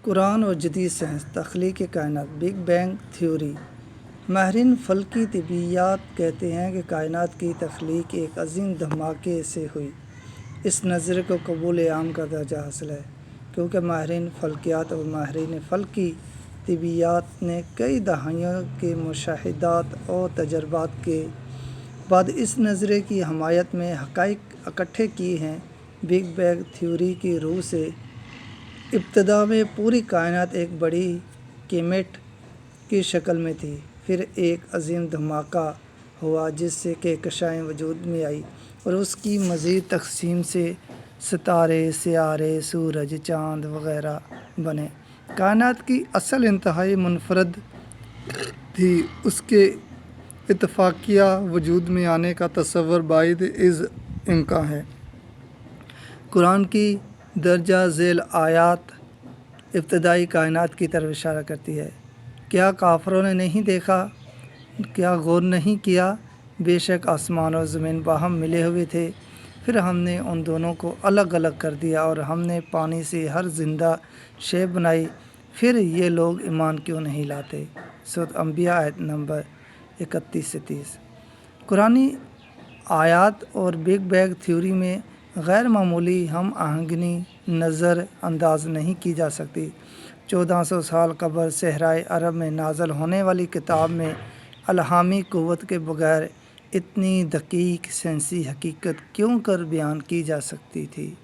قرآن اور جدید سائنس، تخلیق کائنات، بگ بینگ تھیوری۔ ماہرین فلکی طبیعیات کہتے ہیں کہ کائنات کی تخلیق ایک عظیم دھماکے سے ہوئی۔ اس نظریے کو قبول عام کا درجہ حاصل ہے کیونکہ ماہرین فلکیات اور ماہرین فلکی طبیعیات نے کئی دہائیوں کے مشاہدات اور تجربات کے بعد اس نظریے کی حمایت میں حقائق اکٹھے کیے ہیں۔ بگ بینگ تھیوری کی روح سے ابتدا میں پوری کائنات ایک بڑی کومیٹ کی شکل میں تھی، پھر ایک عظیم دھماکہ ہوا جس سے کہکشائیں وجود میں آئیں اور اس کی مزید تقسیم سے ستارے، سیارے، سورج، چاند وغیرہ بنے۔ کائنات کی اصل انتہائی منفرد تھی، اس کے اتفاقیہ وجود میں آنے کا تصور بعید از امکان ہے۔ قرآن کی درجہ ذیل آیات ابتدائی کائنات کی طرف اشارہ کرتی ہے۔ کیا کافروں نے نہیں دیکھا؟ کیا غور نہیں کیا؟ بے شک آسمان اور زمین باہم ملے ہوئے تھے، پھر ہم نے ان دونوں کو الگ الگ کر دیا اور ہم نے پانی سے ہر زندہ شے بنائی، پھر یہ لوگ ایمان کیوں نہیں لاتے؟ سورۃ انبیاء آیت نمبر 31 سے 30۔ قرآنی آیات اور بگ بینگ تھیوری میں غیر معمولی ہم آہنگی نظر انداز نہیں کی جا سکتی۔ 1400 سال قبل صحرائے عرب میں نازل ہونے والی کتاب میں الہامی قوت کے بغیر اتنی دقیق سائنسی حقیقت کیوں کر بیان کی جا سکتی تھی؟